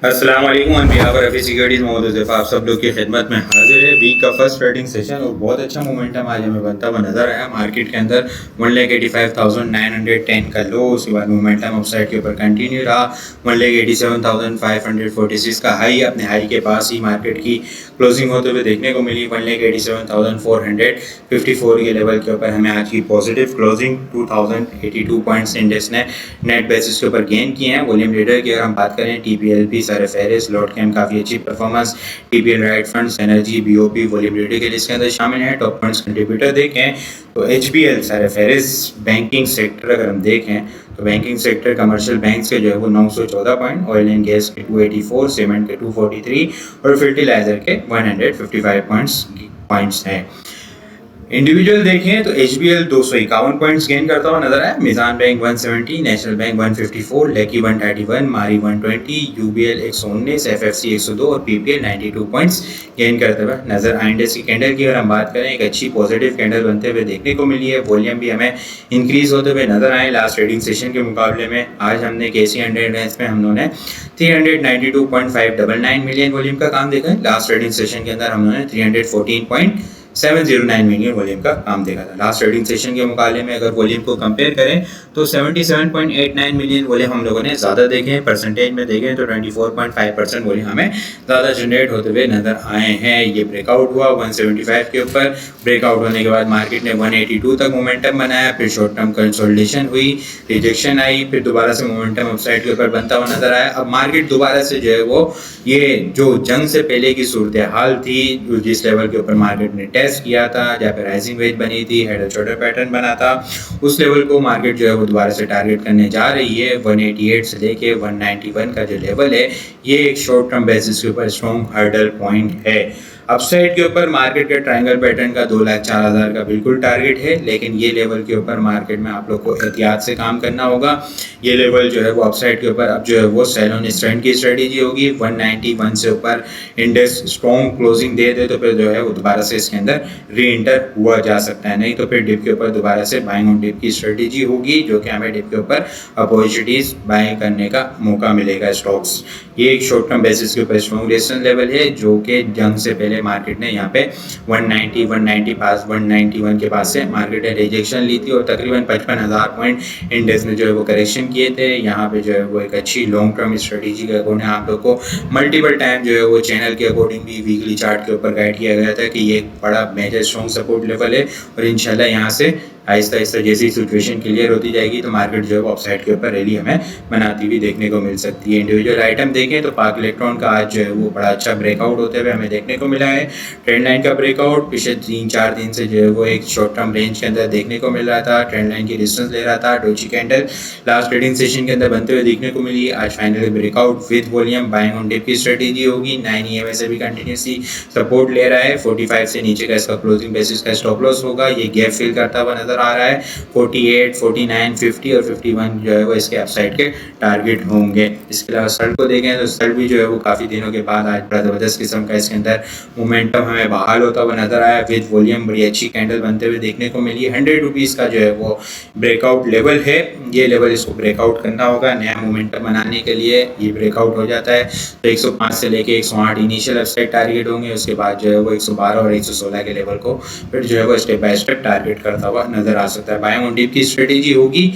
अस्सलाम वालेकुम on behalf of Rafi Securities Mohammad Huzaifa आप सब लोग की खिदमत में हाजिर है। वीक का फर्स्ट ट्रेडिंग सेशन और बहुत अच्छा मोमेंटम आज हमें बनता हुआ नजर आया मार्केट के अंदर। 1,85,910 का लो, उसके बाद मोमेंटम अपसाइड के ऊपर कंटिन्यू रहा। 1,87,546 का हाई, अपने हाई के पास ही मार्केट की क्लोजिंग होते हुए देखने को मिली। 1,87,454 के लेवल के ऊपर हमें आज की पॉजिटिव क्लोजिंग 2,082 पॉइंट्स इंडेक्स ने नेट बेसिस के ऊपर गेन किए हैं। वॉल्यूम लीडर की अगर हम बात करें, TPLP सर फेरिस लॉट कैम काफ़ी अच्छी performance, TPL REIT funds energy BOP volume leader के लिस्ट के अंदर शामिल है। टॉप फंड्स कंट्रीब्यूटर देखें तो HBL सर फेरिस बैंकिंग सेक्टर अगर हम देखें तो बैंकिंग सेक्टर कमर्शियल बैंक्स के जो है वो 914 पॉइंट, ऑयल एंड गैस के 284, सीमेंट के 243 और फर्टिलाइजर के 155 पॉइंट्स हैं। इंडिविजुअल देखें तो HBL 251 पॉइंट्स गेन करता हुआ नजर आया। मिजान बैंक 170, नेशनल बैंक 154, लेकी 131, मारी 120, UBL 119, FFC 102 और PPL 92 पॉइंट्स गेन करते हुए नजर आए। इंडेक्स की कैंडल की अगर हम बात करें, एक अच्छी पॉजिटिव कैंडल बनते हुए देखने को मिली है। वॉल्यूम भी हमें इंक्रीज होते हुए नजर आए लास्ट ट्रेडिंग सेशन के मुकाबले में। आज हमने KC 100 में हम लोगों ने 392.599 मिलियन वॉल्यूम का काम देखा है। लास्ट ट्रेडिंग सेशन के अंदर हम लोगों ने 314.709 मिलियन वॉल्यूम का काम देखा था। लास्ट ट्रेडिंग सेशन के मुकाबले में अगर वॉल्यूम को कंपेयर करें तो 77.89 मिलियन वॉल्यूम हम लोगों ने ज़्यादा देखे हैं। परसेंटेज में देखें तो 24.5% वॉल्यूम हमें ज़्यादा जनरेट होते हुए नजर आए हैं। ये ब्रेकआउट हुआ 175 के ऊपर। ब्रेकआउट होने के बाद मार्केट ने 182 तक मोमेंटम बनाया, फिर शॉर्ट टर्म कंसोलिडेशन हुई, रिजेक्शन आई, फिर दोबारा से मोमेंटम अपसाइड के ऊपर बनता हुआ नजर आया। अब मार्केट दोबारा से जो है वो ये जो जंग से पहले की सूरत हाल थी, जिस लेवल के ऊपर मार्केट ने टेस्ट किया था, जहाँ पे राइजिंग वेज बनी थी, हेड एंड शोल्डर पैटर्न बना था, उस लेवल को मार्केट जो है वो दोबारा से टारगेट करने जा रही है। 188 से लेके 191 का जो लेवल है, ये एक शॉर्ट टर्म बेसिस के ऊपर स्ट्रॉन्ग हर्डल पॉइंट है। अपसाइड के ऊपर मार्केट के ट्रायंगल पैटर्न का 2,04,000 का बिल्कुल टारगेट है, लेकिन ये लेवल के ऊपर मार्केट में आप लोग को एहतियात से काम करना होगा। ये लेवल जो है वो अपसाइड के ऊपर अब जो है वो सेल ऑन स्ट्रेंथ की स्ट्रेटेजी होगी। 191 से ऊपर इंडेक्स स्ट्रॉन्ग क्लोजिंग दे दे तो फिर जो है वो दोबारा से इसके अंदर री एंटर हुआ जा सकता है, नहीं तो फिर डिप के ऊपर दोबारा से बाइंग ऑन डिप की स्ट्रेटेजी होगी, जो कि हमें डिप के ऊपर अपॉर्चुनिटीज बाइंग करने का मौका मिलेगा स्टॉक्स। ये एक शॉर्ट टर्म बेसिस के ऊपर स्ट्रॉन्ग रेजिस्टेंस लेवल है, जो कि जंग से पहले मार्केट ने यहाँ पे 190 पास 191 के पास से मार्केट ने रिजेक्शन ली थी और तकरीबन 55,000 पॉइंट इंडेक्स ने जो है वो करेक्शन किए थे। यहाँ पे जो है वो एक अच्छी लॉन्ग टर्म स्ट्रेटेजी के अकॉर्डिंग आप लोग को मल्टीपल टाइम जो है वो चैनल के अकॉर्डिंग भी वीकली चार्ट के ऊपर गाइड किया गया था कि ये एक बड़ा मेजर स्ट्रॉन्ग सपोर्ट लेवल है और इंशाल्लाह यहाँ से आहिस्ता आहिस्ता जैसी सिचुएशन क्लियर होती जाएगी तो मार्केट जो है वो अपसाइड के ऊपर रैली हमें बनाती हुई देखने को मिल सकती है। इंडिविजुअल आइटम देखें तो पाक इलेक्ट्रॉन का आज जो है वो बड़ा अच्छा ब्रेकआउट होते हुए हमें देखने को मिला है। ट्रेंड लाइन का ब्रेकआउट पिछले 3-4 दिन से जो है वो एक शॉर्ट टर्म रेंज के अंदर देखने को मिल रहा था, ट्रेंड लाइन की डिस्टेंस ले रहा था। Doji candle last trading session के अंदर बनते हुए देखने को मिली। आज finally breakout with volume buying on dip की स्ट्रेटेजी होगी। 9 EMA से भी कंटिन्यूसली सपोर्ट ले रहा है। 45 से नीचे का इसका क्लोजिंग बेसिस का स्टॉप लॉस होगा। ये गैप फिल करता हुआ नजर आ रहा है। 48, 49, 50 और 51 जो है वो इसके अपसाइड के टारगेट होंगे। इसके अलावा सल्ट को देखें तो सल्ट भी जो है वो काफ़ी दिनों के बाद आज बड़ा ज़बरदस्त किस्म का इसके अंदर मोमेंटम हमें बहाल होता हुआ नजर आया। विद वॉल्यूम बड़ी अच्छी कैंडल बनते हुए देखने को मिली। 100 रुपीज़ का जो है वो ब्रेकआउट लेवल है, ये लेवल इसको ब्रेकआउट करना होगा। नया मोमेंटम बनाने के लिए ये ब्रेकआउट हो जाता है तो 105 से लेके 108 इनिशियल अपसाइड टारगेट होंगे। उसके बाद जो है वो 112 और 116 के लेवल को फिर जो है वो स्टेप बाय स्टेप टारगेट करता हुआ नजर आ सकता है। बाइंग ऑन डिप की स्ट्रेटेजी होगी।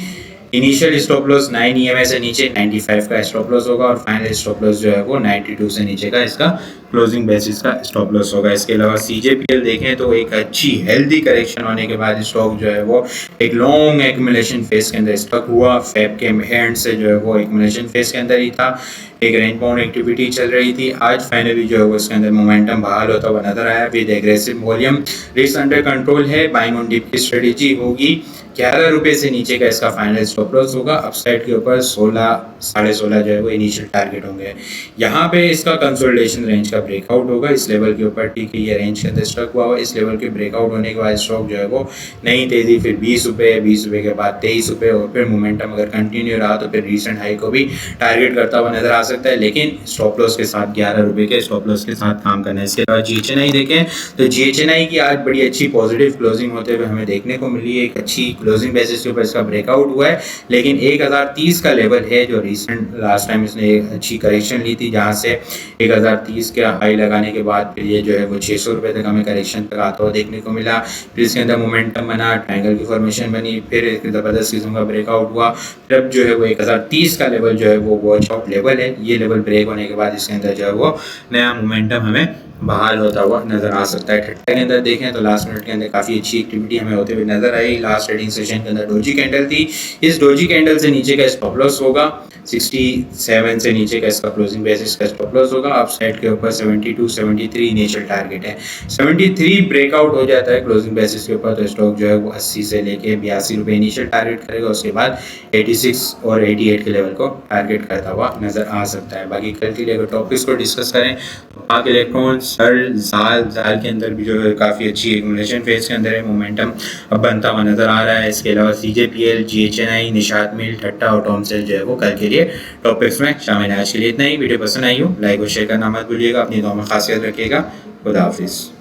इनिशियल स्टॉप लॉस 9 EMA से नीचे 95 का स्टॉप लॉस होगा और फाइनल स्टॉप लॉस जो है वो 92 से नीचे का इसका क्लोजिंग बेसिस का स्टॉप लॉस होगा। इसके अलावा CJPL देखें तो एक अच्छी हेल्दी करेक्शन होने के बाद स्टॉक जो है वो एक लॉन्ग एक्यूमुलेशन फेज के अंदर स्टक हुआ। फेब के एंड से जो है वो एक्यूमुलेशन फेज के अंदर ही था, एक रेंज बाउंड एक्टिविटी चल रही थी। आज फाइनली जो है वो इसके अंदर मोमेंटम बहाल होता हुआ नजर आया with aggressive volume. Risk under control है। बाइंग ऑन डिप की स्ट्रेटेजी होगी। 11 रुपये से नीचे का इसका फाइनल स्टॉप लॉस होगा। अपसाइड के ऊपर 16, 16.5 जो है वो इनिशियल टारगेट होंगे। यहाँ पे इसका कंसोलिडेशन रेंज का ब्रेकआउट होगा इस लेवल के ऊपर। ठीक है, ये रेंज के अंदर स्टक हुआ इस लेवल के ब्रेकआउट होने के बाद स्टॉक जो है वो नई तेजी फिर 20 रुपये, 20 रुपये के बाद 23 रुपये और फिर मोमेंटम अगर कंटिन्यू रहा तो फिर रिसेंट हाई को भी टारगेट करता हुआ नजर आ सकता है, लेकिन स्टॉप लॉस के साथ 11 रुपये के स्टॉप लॉस के साथ काम करना है। इसके बाद GHNI देखें तो GHNI की आज बड़ी अच्छी पॉजिटिव क्लोजिंग होते हुए हमें देखने को मिली। एक अच्छी क्लोजिंग बेसिस के ऊपर इसका ब्रेकआउट हुआ है, लेकिन 1030 का लेवल है जो रिसेंट लास्ट टाइम इसने एक अच्छी करेक्शन ली थी, जहाँ से 1030 का हाई लगाने के बाद फिर ये जो है वो 600 रुपये तक हमें करेक्शन तक आता हुआ देखने को मिला। फिर इसके अंदर मोमेंटम बना, ट्रायंगल की फॉर्मेशन बनी, फिर एक ज़बरदस्त किस्म का ब्रेकआउट हुआ। फिर अब जो है वो 1030 का लेवल जो है वो वॉच आउट लेवल है। ये लेवल ब्रेक होने के बाद इसके अंदर जो है वो नया मोमेंटम हमें बहाल होता हुआ नजर आ सकता है। ठट्टा के अंदर देखें तो लास्ट मिनट के अंदर काफ़ी अच्छी एक्टिविटी हमें होते हुए नजर आई। लास्ट ट्रेडिंग सेशन के अंदर डोजी कैंडल थी, इस डोजी कैंडल से नीचे का स्टॉप लॉस होगा 67 से नीचे का इसका क्लोजिंग बेसिस का स्टॉप लॉस होगा। अप साइड के ऊपर 72 73 इनिशियल टारगेट है। 73 ब्रेकआउट हो जाता है क्लोजिंग बेसिस के ऊपर तो स्टॉक जो है वो 80 से लेके 82 रुपये इनिशियल टारगेट करेगा, उसके बाद 86 और 88 के लेवल को टारगेट करता हुआ नजर आ सकता है। बाकी कल के लिए अगर टॉपिक्स को डिस्कस करें तो पाक इलेक्ट्रॉन्स, जाल के अंदर भी जो है काफ़ी अच्छी एक्यूमुलेशन फेज के अंदर है, मोमेंटम अब बनता हुआ नजर आ रहा है। इसके अलावा CJPL, GHNI, निशात मिल, ठट्टा और टॉमसेल जो है वो कल के लिए टॉपिक्स में शामिल है। आज के लिए इतना ही। वीडियो पसंद आई हो लाइक और शेयर करना मत भूलिएगा। अपनी दुआ में खासियत रखिएगा। खुदा हाफिज़।